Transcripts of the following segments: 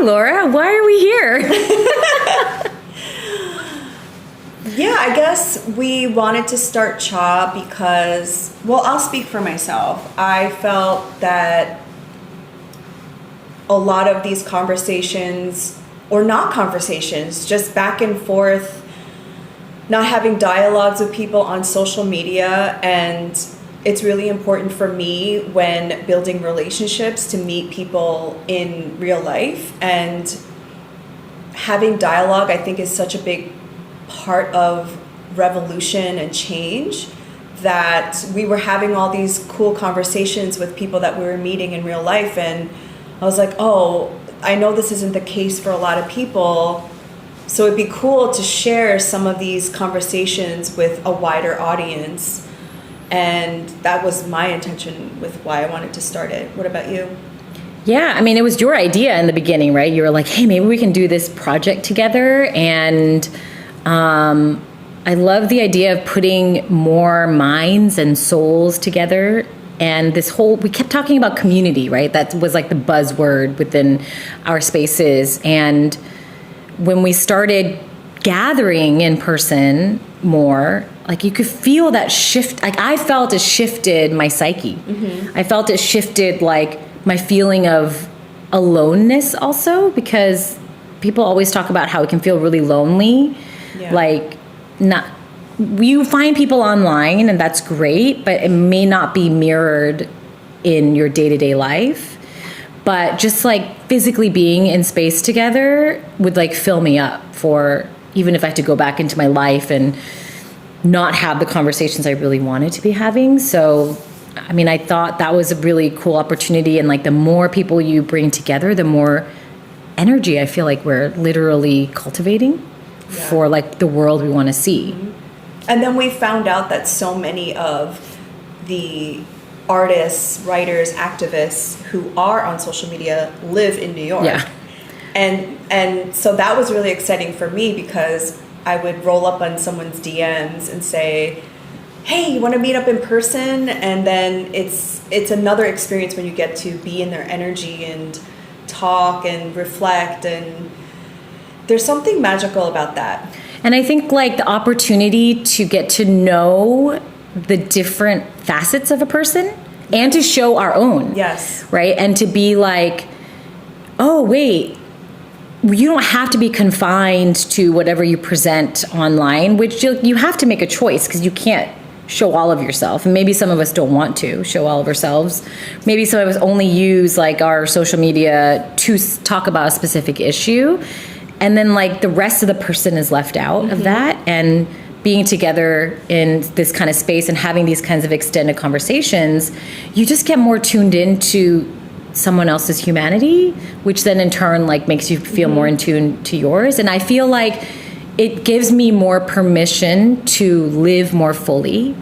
Hi, Laura. Why are we here? Yeah, I guess we wanted to start CHA because, well, I'll speak for myself. I felt that a lot of these conversations, or not conversations, just back and forth, not having dialogues with people on social media, and it's really important for me when building relationships to meet people in real life, and having dialogue, I think, is such a big part of revolution and change, that we were having all these cool conversations with people that we were meeting in real life, and I was like, oh, I know this isn't the case for a lot of people, so it'd be cool to share some of these conversations with a wider audience. And that was my intention with why I wanted to start it. What about you? Yeah, I mean, it was your idea in the beginning, right? You were like, hey, maybe we can do this project together. And I love the idea of putting more minds and souls together. And we kept talking about community, right? That was like the buzzword within our spaces. And when we started gathering in person more, like you could feel that shift. Like I felt it shifted my psyche. Mm-hmm. I felt it shifted like my feeling of aloneness also, because people always talk about how it can feel really lonely. Yeah. Like you find people online and that's great, but it may not be mirrored in your day-to-day life. But just like physically being in space together would like fill me up for, even if I had to go back into my life and not have the conversations I really wanted to be having. So, I mean, I thought that was a really cool opportunity. And like the more people you bring together, the more energy I feel like we're literally cultivating for like the world we want to see. Mm-hmm. And then we found out that so many of the artists, writers, activists who are on social media live in New York. Yeah. And so that was really exciting for me, because I would roll up on someone's DMs and say, hey, you want to meet up in person? And then it's another experience when you get to be in their energy and talk and reflect, and there's something magical about that. And I think like the opportunity to get to know the different facets of a person and to show our own. Yes. Right? And to be like, oh, wait, you don't have to be confined to whatever you present online, which you have to make a choice, because you can't show all of yourself. And maybe some of us don't want to show all of ourselves. Maybe some of us only use like our social media to talk about a specific issue. And then like the rest of the person is left out mm-hmm. of that. And being together in this kind of space and having these kinds of extended conversations, you just get more tuned into someone else's humanity, which then in turn like makes you feel mm-hmm. more in tune to yours. And I feel like it gives me more permission to live more fully,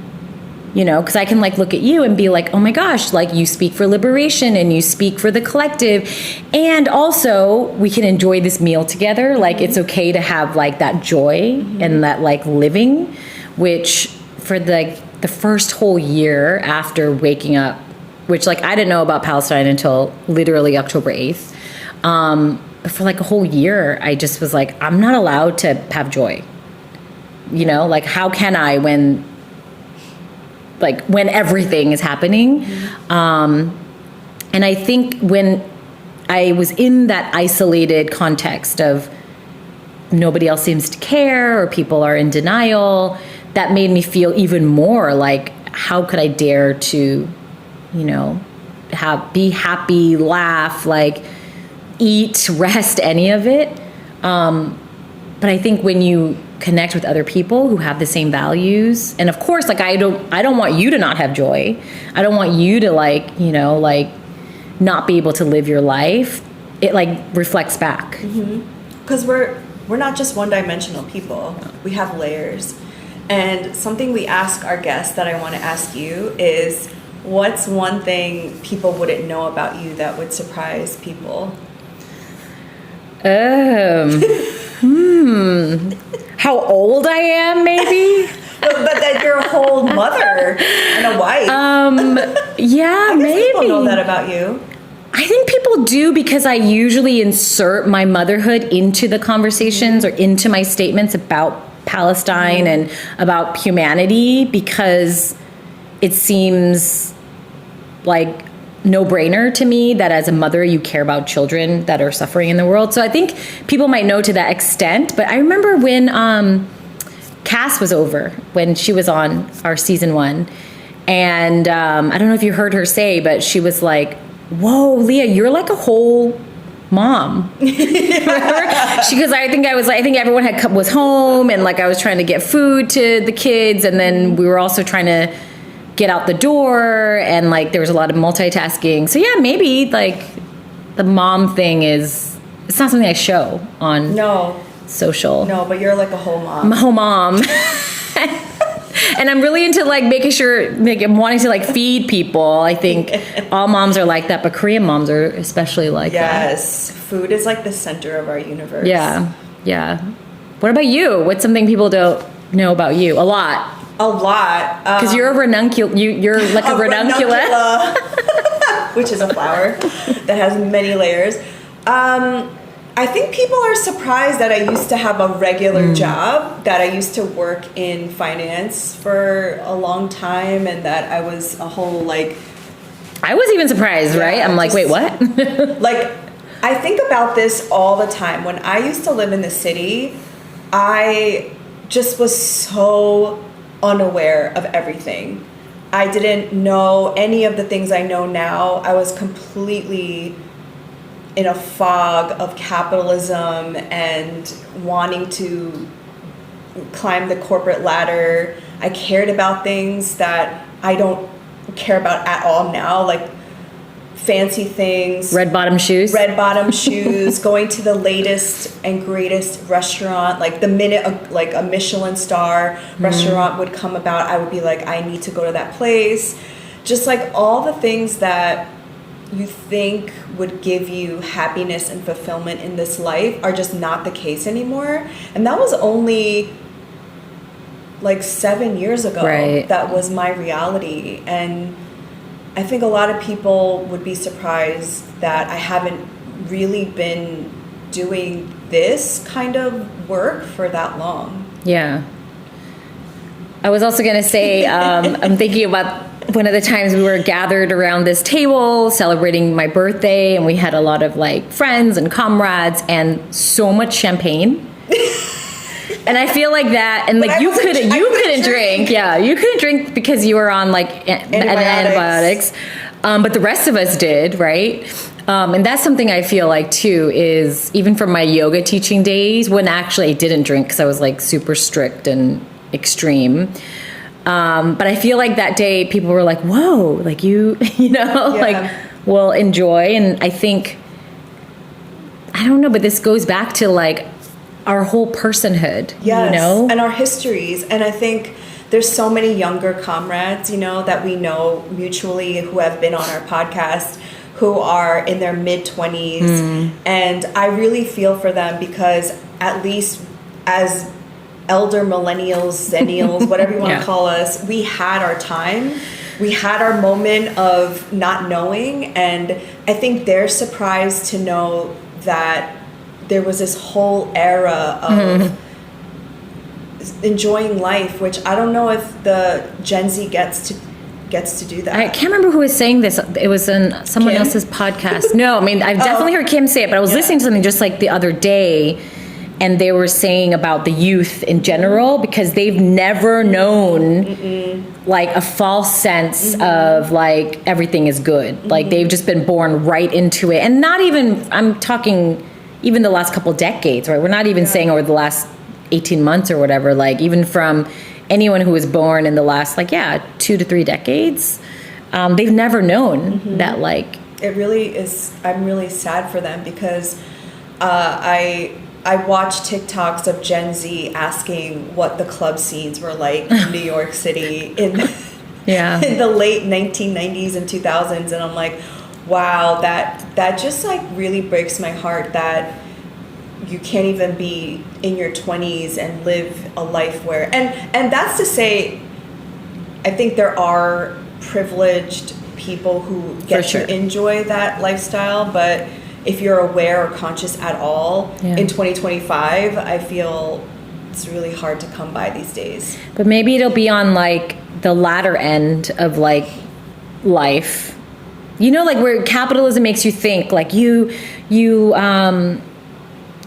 you know, because I can like look at you and be like, oh my gosh, like you speak for liberation and you speak for the collective. And also we can enjoy this meal together. Like mm-hmm. it's okay to have like that joy mm-hmm. and that like living, which for the first whole year after waking up, which like I didn't know about Palestine until literally October 8th. But for like a whole year, I just was like, I'm not allowed to have joy. You know, like how can I when everything is happening? Mm-hmm. And I think when I was in that isolated context of nobody else seems to care or people are in denial, that made me feel even more like, how could I dare to, you know, be happy, laugh, like eat, rest, any of it. But I think when you connect with other people who have the same values, and of course, like I don't want you to not have joy. I don't want you to like, you know, like not be able to live your life. It like reflects back. Because we're not just one-dimensional people. We have layers. And something we ask our guests that I want to ask you is, what's one thing people wouldn't know about you that would surprise people? How old I am, maybe? but that you're a whole mother and a wife. Yeah, I guess maybe. people know that about you. I I think people do, because I usually insert my motherhood into the conversations or into my statements about Palestine and about humanity, because it seems like no-brainer to me that as a mother you care about children that are suffering in the world. So I think people might know to that extent. But I remember when Cass was over, when she was on our season 1, and I don't know if you heard her say, but she was like, "Whoa, Leah, you're like a whole mom." Because I think everyone was home, and like I was trying to get food to the kids, and then we were also trying to get out the door, and like there was a lot of multitasking. So yeah, maybe like the mom thing it's not something I show on social. No, but you're like a whole mom. I'm a whole mom. And I'm really into like making sure, like, I'm wanting to like feed people. I think all moms are like that, but Korean moms are especially like that. Yes, food is like the center of our universe. Yeah. What about you? What's something people don't know about you? A lot. Because you're a ranunculus. You're like a ranuncula. Which is a flower that has many layers. I think people are surprised that I used to have a regular job, that I used to work in finance for a long time, and that I was a whole like... I was even surprised, right? I'm like, wait, what? Like, I think about this all the time. When I used to live in the city, I just was so unaware of everything. I didn't know any of the things I know now. I was completely in a fog of capitalism and wanting to climb the corporate ladder. I cared about things that I don't care about at all now, like fancy things. Red bottom shoes, going to the latest and greatest restaurant. Like the minute a Michelin star restaurant would come about, I would be like, I need to go to that place. Just like all the things that you think would give you happiness and fulfillment in this life are just not the case anymore. And that was only like 7 years ago. Right. That was my reality. And I think a lot of people would be surprised that I haven't really been doing this kind of work for that long. Yeah. I was also going to say, I'm thinking about one of the times we were gathered around this table celebrating my birthday, and we had a lot of like friends and comrades and so much champagne. And I feel like that, and like you couldn't drink. Yeah, you couldn't drink because you were on like antibiotics. But the rest of us did, right? And that's something I feel like too, is even from my yoga teaching days, when actually I didn't drink because I was like super strict and extreme. But I feel like that day people were like, whoa, like like, well, enjoy. And I think, I don't know, but this goes back to like our whole personhood, and our histories. And I think there's so many younger comrades, that we know mutually who have been on our podcast, who are in their mid-20s. And I really feel for them, because at least as elder millennials, zennials, whatever you want to call us, we had our time. We had our moment of not knowing. And I think they're surprised to know that there was this whole era of enjoying life, which I don't know if the Gen Z gets to do that. I can't remember who was saying this. It was in someone Kim? else's podcast. No, I mean, I've definitely heard Kim say it, but I was listening to something just like the other day, and they were saying about the youth in general, because they've never known like a false sense of like everything is good. Like they've just been born right into it. And not even, I'm talking even the last couple decades, right? We're not even saying over the last 18 months or whatever, like even from anyone who was born in the last 2 to 3 decades, they've never known that like. It really is. I'm really sad for them, because I watch TikToks of Gen Z asking what the club scenes were like in New York City in the late 1990s and 2000s, and I'm like, wow, that just like really breaks my heart that you can't even be in your 20s and live a life where, and that's to say, I think there are privileged people who get For sure. to enjoy that lifestyle, but if you're aware or conscious at all in 2025, I feel it's really hard to come by these days. But maybe it'll be on like the latter end of like life, you know, like where capitalism makes you think like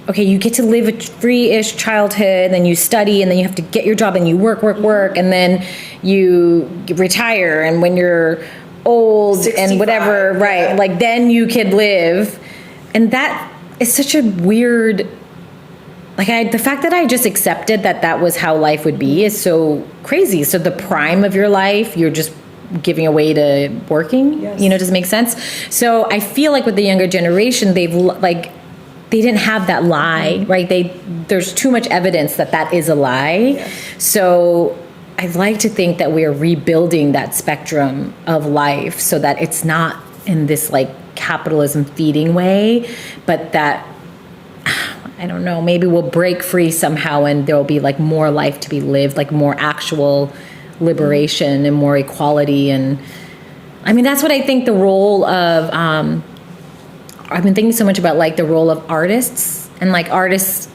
okay, you get to live a free-ish childhood, then you study, and then you have to get your job, and you work, and then you retire, and when you're old and whatever, right, like then you could live. And that is such a weird, like the fact that I just accepted that was how life would be is so crazy. So the prime of your life, you're just giving away to working, you know, does it make sense? So I feel like with the younger generation, they didn't have that lie, right? There's too much evidence that is a lie. Yes. So I'd like to think that we are rebuilding that spectrum of life so that it's not in this like capitalism feeding way, but that, I don't know, maybe we'll break free somehow and there'll be like more life to be lived, like more actual liberation and more equality. And I mean, that's what I think the role of, I've been thinking so much about like the role of artists and like artists,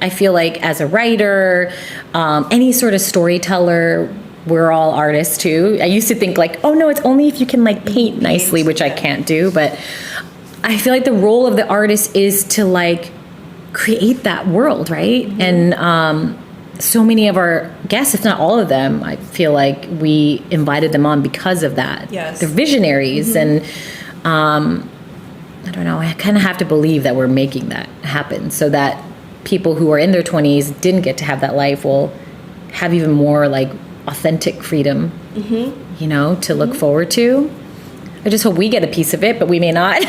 I feel like as a writer, any sort of storyteller, we're all artists too. I used to think like, oh no, it's only if you can like paint nicely, which I can't do. But I feel like the role of the artist is to like create that world, right? Mm-hmm. And so many of our guests, if not all of them, I feel like we invited them on because of that. Yes. They're visionaries. Mm-hmm. And I don't know, I kind of have to believe that we're making that happen so that people who are in their 20s didn't get to have that life will have even more like authentic freedom, you know, to look forward to. I just hope we get a piece of it, but we may not.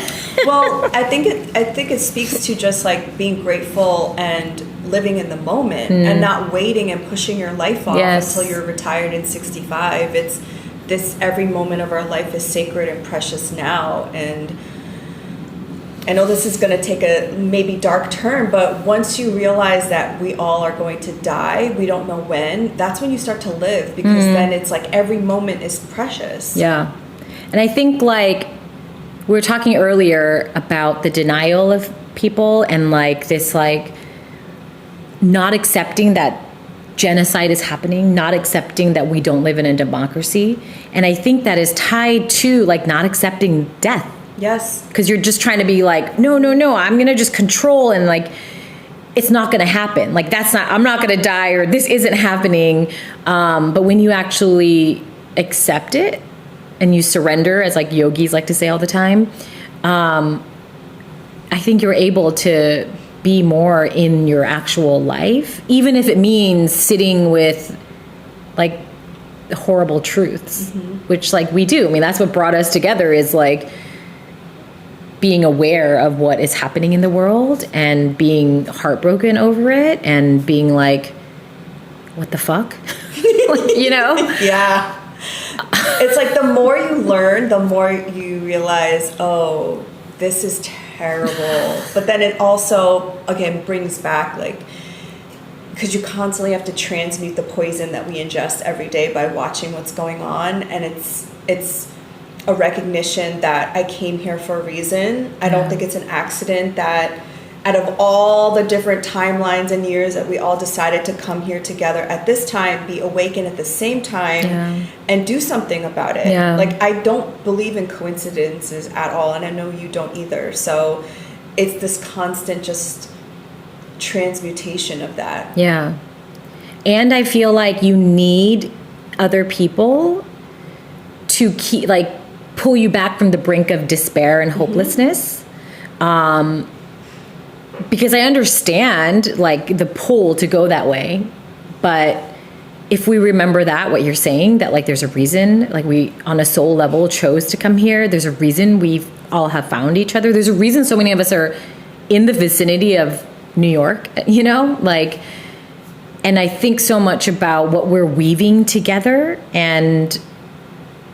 Well, I think it speaks to just like being grateful and living in the moment and not waiting and pushing your life off until you're retired in 65. It's this, every moment of our life is sacred and precious now. And I know this is going to take a maybe dark turn, but once you realize that we all are going to die, we don't know when, that's when you start to live, because then it's like every moment is precious. Yeah. And I think like we were talking earlier about the denial of people and like this like not accepting that genocide is happening, not accepting that we don't live in a democracy. And I think that is tied to like not accepting death. Yes. Because you're just trying to be like, no, I'm going to just control and like, it's not going to happen. Like I'm not going to die or this isn't happening. But when you actually accept it and you surrender, as like yogis like to say all the time, I think you're able to be more in your actual life, even if it means sitting with like horrible truths, which like we do. I mean, that's what brought us together is like, being aware of what is happening in the world and being heartbroken over it and being like, what the fuck? You know? Yeah. It's like the more you learn, the more you realize, oh, this is terrible. But then it also, again, brings back like, because you constantly have to transmute the poison that we ingest every day by watching what's going on. And it's a recognition that I came here for a reason. I don't think it's an accident that out of all the different timelines and years that we all decided to come here together at this time, be awakened at the same time and do something about it. Yeah. Like I don't believe in coincidences at all, and I know you don't either. So it's this constant just transmutation of that. Yeah. And I feel like you need other people to keep like pull you back from the brink of despair and hopelessness. Because I understand like the pull to go that way. But if we remember that, what you're saying, that like there's a reason, like we on a soul level chose to come here. There's a reason we all have found each other. There's a reason so many of us are in the vicinity of New York, you know, like, and I think so much about what we're weaving together. And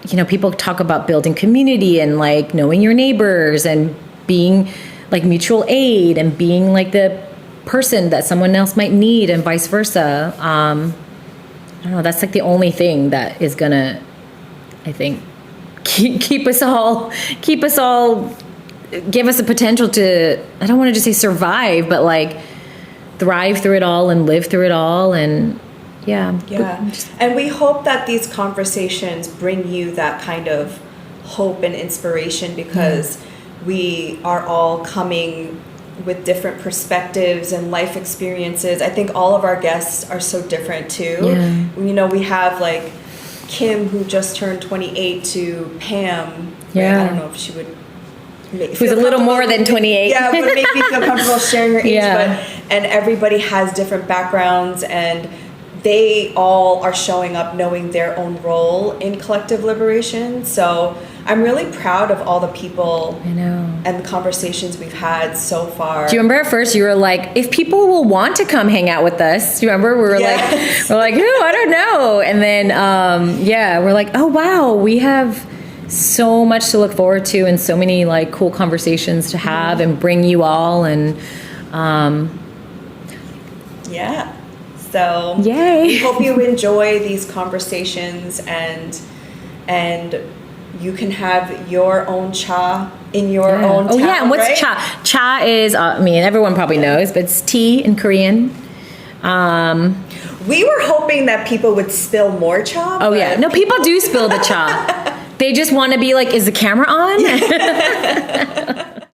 you know, people talk about building community and like knowing your neighbors and being like mutual aid and being like the person that someone else might need and vice versa. I don't know, that's like the only thing that is gonna, I think, keep us all, give us the potential to, I don't want to just say survive, but like thrive through it all and live through it all. And yeah. And we hope that these conversations bring you that kind of hope and inspiration, because we are all coming with different perspectives and life experiences. I think all of our guests are so different too. You know, we have like Kim, who just turned 28, to Pam. Right? I don't know if she would. Who's a little more than 28. Yeah, would make me feel comfortable sharing her age. And everybody has different backgrounds, and they all are showing up knowing their own role in collective liberation. So I'm really proud of all the people and the conversations we've had so far. Do you remember at first you were like, if people will want to come hang out with us? Do you remember? We were like, oh, I don't know. And then, we're like, oh, wow, we have so much to look forward to and so many like cool conversations to have and bring you all. And so yay. We hope you enjoy these conversations, and you can have your own cha in your own town. And what's right? cha? Cha is, everyone probably knows, but it's tea in Korean. We were hoping that people would spill more cha. No, people do spill the cha. They just want to be like, is the camera on?